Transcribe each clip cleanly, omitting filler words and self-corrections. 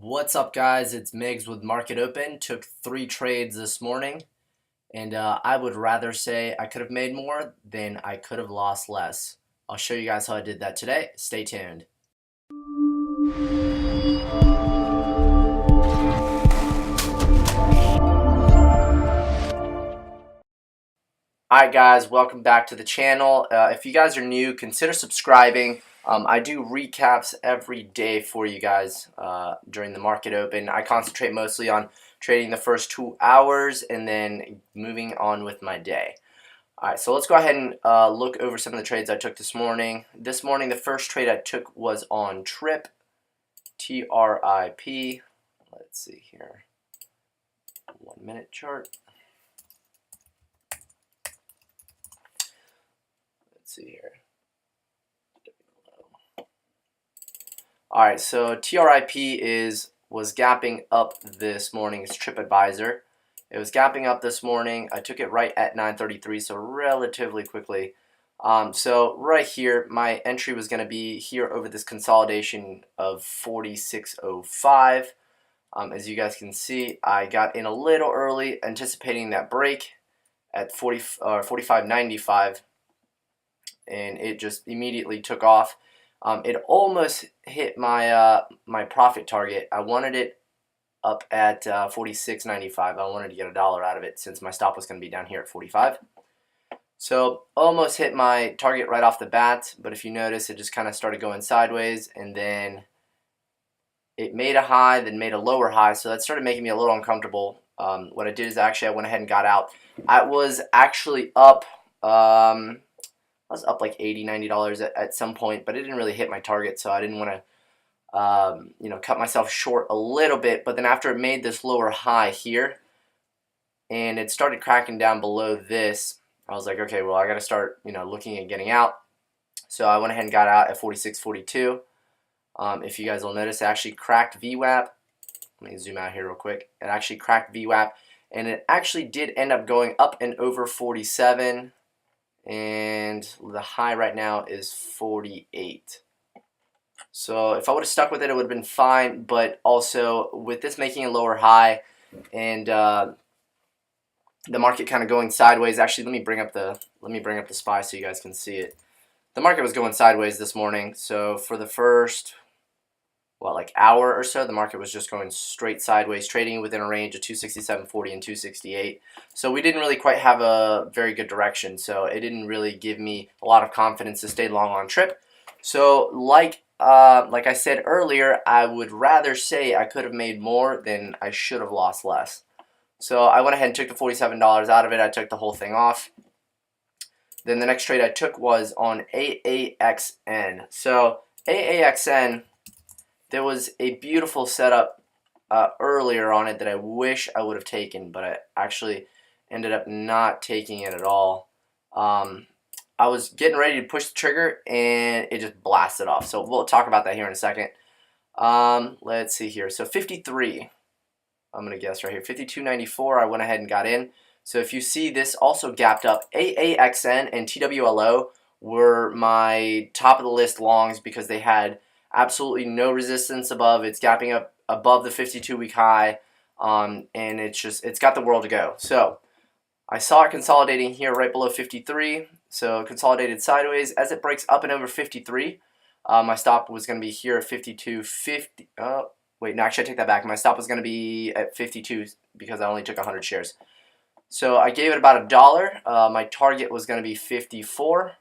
What's up, guys? It's Migs with Market Open. Took 3 trades this morning, and I would rather say I could have made more than I could have lost less. I'll show you guys how I did that today. Stay tuned. Alright, guys, welcome back to the channel. If you guys are new, consider subscribing. I do recaps every day for you guys during the market open. I concentrate mostly on trading the first 2 hours and then moving on with my day. Alright, so let's go ahead and look over some of the trades I took this morning. This morning, the first trade I took was on TRIP, T-R-I-P. Let's see here. 1 minute chart. Let's see here. Alright, so TRIP was gapping up this morning. It's TripAdvisor. It was gapping up this morning. I took it right at 9:33, so relatively quickly. So right here, my entry was going to be here over this consolidation of 46.05. As you guys can see, I got in a little early, anticipating that break at 45.95, and it just immediately took off. It almost hit my my profit target. I wanted it up at 46.95. I wanted to get $1 out of it since my stop was going to be down here at 45. So almost hit my target right off the bat, but if you notice, it just kind of started going sideways, and then it made a high, then made a lower high, so that started making me a little uncomfortable. What I did is I went ahead and got out. I was actually up, I was up like $80, $90 at some point, but it didn't really hit my target, so I didn't want to cut myself short a little bit. But then after it made this lower high here, and it started cracking down below this, I was like, okay, well, I got to start, looking at getting out. So I went ahead and got out at 46.42. If you guys will notice, it actually cracked VWAP. Let me zoom out here real quick. It actually cracked VWAP, and it actually did end up going up and over 47, and the high right now is 48. So if I would have stuck with it, it would have been fine, but also with this making a lower high and the market kind of going sideways. Actually, let me bring up the SPY so you guys can see it. The market was going sideways this morning, so for the first hour or so, the market was just going straight sideways, trading within a range of 267.40 and 268. So we didn't really quite have a very good direction, so it didn't really give me a lot of confidence to stay long on TRIP. So like I said earlier, I would rather say I could have made more than I should have lost less. So I went ahead and took the $47 out of it. I took the whole thing off. Then the next trade I took was on AAXN. So AAXN, there was a beautiful setup earlier on it that I wish I would have taken, but I actually ended up not taking it at all. I was getting ready to push the trigger, and it just blasted off. So we'll talk about that here in a second. Let's see here. So 53, I'm going to guess right here. 52.94, I went ahead and got in. So if you see, this also gapped up. AAXN and TWLO were my top of the list longs because they had absolutely no resistance above. It's gapping up above the 52-week high, and it's got the world to go. So I saw it consolidating here right below 53. So consolidated sideways. As it breaks up and over 53, my stop was going to be here at 52.50. Oh, wait, no, actually I take that back. My stop was going to be at 52 because I only took 100 shares. So I gave it about $1. My target was going to be 54.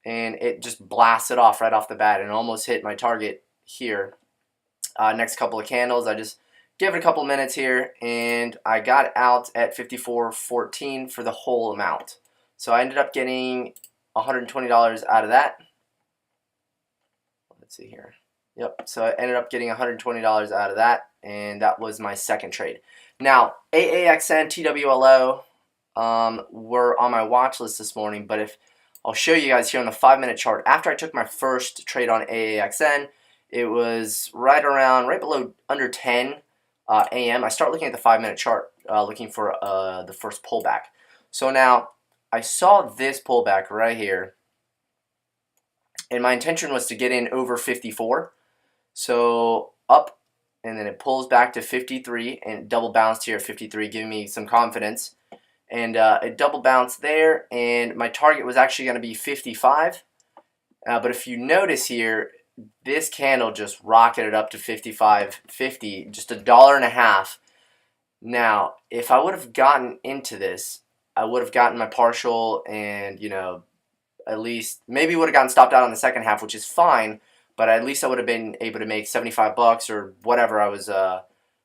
And it just blasted off right off the bat and almost hit my target here. Next couple of candles, I just gave it a couple minutes here, and I got out at 54.14 for the whole amount. So I ended up getting $120 out of that. Let's see here. Yep, so I ended up getting $120 out of that, and that was my second trade. Now, AAXN, TWLO were on my watch list this morning, but if I'll show you guys here on the 5-minute chart. After I took my first trade on AAXN, it was right below under 10 a.m. I start looking at the 5-minute chart, looking for the first pullback. So now I saw this pullback right here, and my intention was to get in over 54. So up and then it pulls back to 53 and double bounced here at 53, giving me some confidence. And it double bounced there, and my target was actually going to be 55. But if you notice here, this candle just rocketed up to 55.50, just $1.50. Now, if I would have gotten into this, I would have gotten my partial and, at least maybe would have gotten stopped out on the second half, which is fine, but at least I would have been able to make $75 or whatever I was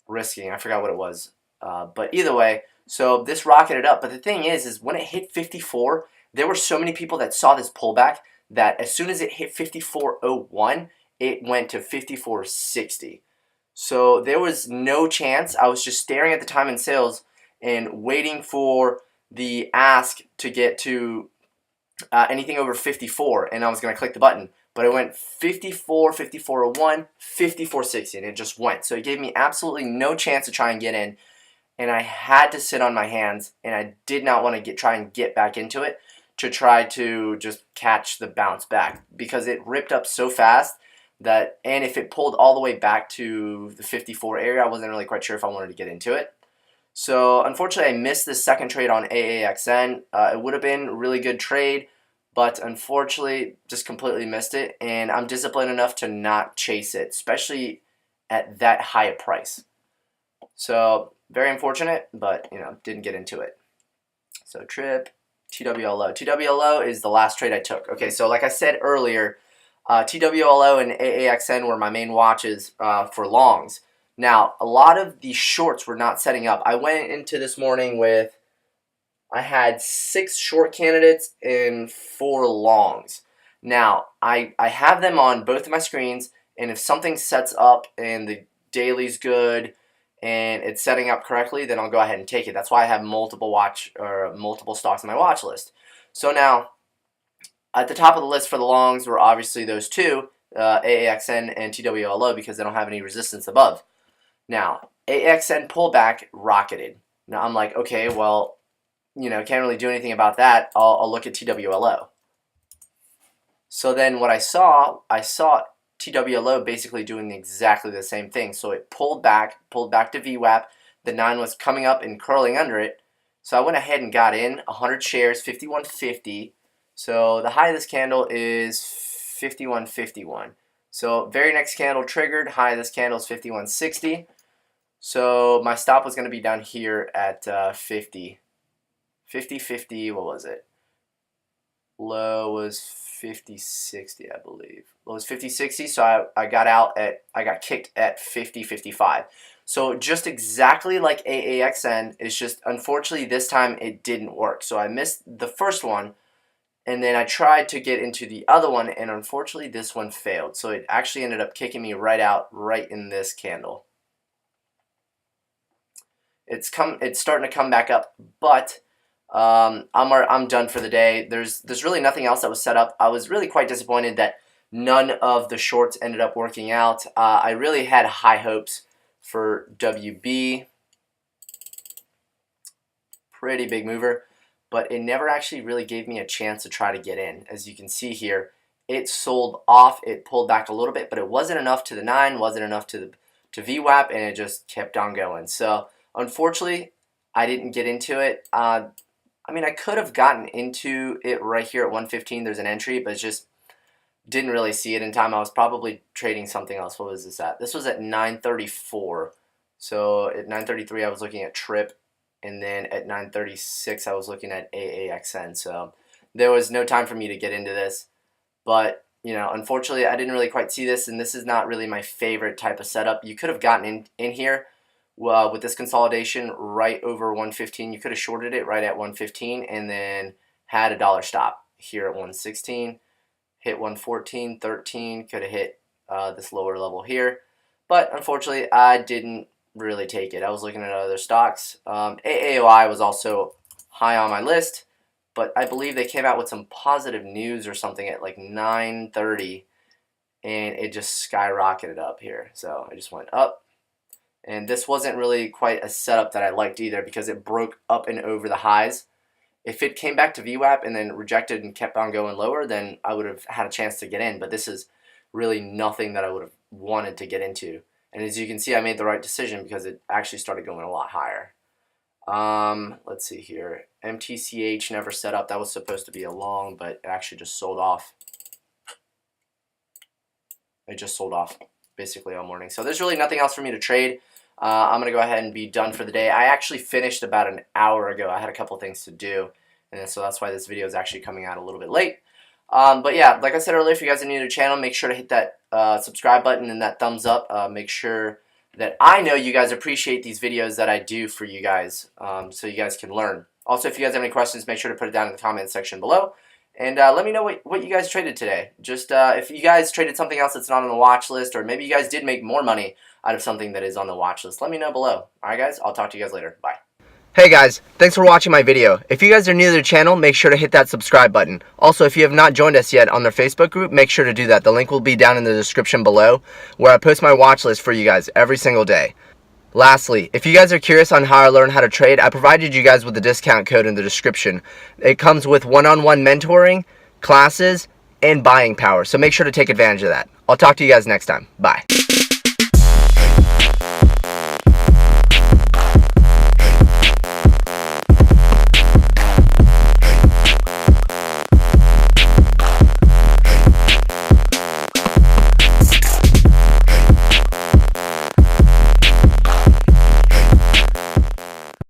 risking. I forgot what it was. But either way, so this rocketed up. But the thing is when it hit 54, there were so many people that saw this pullback that as soon as it hit 54.01, it went to 54.60. So there was no chance. I was just staring at the time in sales and waiting for the ask to get to anything over 54, and I was going to click the button. But it went 54, 54.01, 54.60, and it just went. So it gave me absolutely no chance to try and get in, and I had to sit on my hands, and I did not want to try and get back into it to try to just catch the bounce back because it ripped up so fast that, and if it pulled all the way back to the 54 area, I wasn't really quite sure if I wanted to get into it. So unfortunately, I missed this second trade on AAXN. It would have been a really good trade, but unfortunately, just completely missed it. And I'm disciplined enough to not chase it, especially at that high a price. So very unfortunate, but didn't get into it. So TRIP, TWLO. TWLO is the last trade I took. Okay, so like I said earlier, TWLO and AAXN were my main watches for longs. Now, a lot of the shorts were not setting up. I went into this morning with, I had 6 short candidates and 4 longs. Now, I have them on both of my screens, and if something sets up and the daily's good and it's setting up correctly, then I'll go ahead and take it. That's why I have multiple stocks on my watch list. So now, at the top of the list for the longs were obviously those two, AAXN and TWLO, because they don't have any resistance above. Now, AXN pullback rocketed. Now, I'm like, okay, well, can't really do anything about that. I'll look at TWLO. So then what I saw TWLO basically doing exactly the same thing. So it pulled back to VWAP. The 9 was coming up and curling under it. So I went ahead and got in 100 shares, 51.50. So the high of this candle is 51.51. So very next candle triggered, high of this candle is 51.60. So my stop was going to be down here at 50, what was it? Low was 50.60, I believe. Low was 50.60, so I got kicked at 50.55. So just exactly like AAXN, it's just unfortunately this time it didn't work. So I missed the first one, and then I tried to get into the other one, and unfortunately this one failed. So it actually ended up kicking me right out, right in this candle. It's starting to come back up, but I'm done for the day. There's really nothing else that was set up. I was really quite disappointed that none of the shorts ended up working out. I really had high hopes for WB. Pretty big mover, but it never actually really gave me a chance to try to get in. As you can see here, it sold off. It pulled back a little bit, but it wasn't enough to the 9, wasn't enough to VWAP, and it just kept on going. So unfortunately, I didn't get into it. I could have gotten into it right here at 115. There's an entry, but just didn't really see it in time. I was probably trading something else. What was this at? This was at 934. So at 933, I was looking at TRIP, and then at 936, I was looking at AAXN. So there was no time for me to get into this. But unfortunately, I didn't really quite see this, and this is not really my favorite type of setup. You could have gotten in here. With this consolidation right over 115, you could have shorted it right at 115 and then had a dollar stop here at 116, hit 114, 13, could have hit this lower level here. But unfortunately, I didn't really take it. I was looking at other stocks. AAOI was also high on my list, but I believe they came out with some positive news or something at like 9:30, and it just skyrocketed up here. So I just went up. And this wasn't really quite a setup that I liked either because it broke up and over the highs. If it came back to VWAP and then rejected and kept on going lower, then I would have had a chance to get in. But this is really nothing that I would have wanted to get into. And as you can see, I made the right decision because it actually started going a lot higher. Let's see here. MTCH never set up. That was supposed to be a long, but it actually just sold off. It just sold off basically all morning. So there's really nothing else for me to trade. I'm going to go ahead and be done for the day. I actually finished about an hour ago. I had a couple things to do, and so that's why this video is actually coming out a little bit late. But yeah, like I said earlier, if you guys are new to the channel, make sure to hit that subscribe button and that thumbs up. Make sure that I know you guys appreciate these videos that I do for you guys, so you guys can learn. Also, if you guys have any questions, make sure to put it down in the comment section below. And let me know what you guys traded today. Just if you guys traded something else that's not on the watch list, or maybe you guys did make more money out of something that is on the watch list, let me know below. Alright guys, I'll talk to you guys later. Bye. Hey guys, thanks for watching my video. If you guys are new to the channel, make sure to hit that subscribe button. Also, if you have not joined us yet on their Facebook group, make sure to do that. The link will be down in the description below, where I post my watch list for you guys every single day. Lastly, if you guys are curious on how I learn how to trade, I provided you guys with the discount code in the description. It comes with one-on-one mentoring, classes, and buying power, so make sure to take advantage of that. I'll talk to you guys next time. Bye.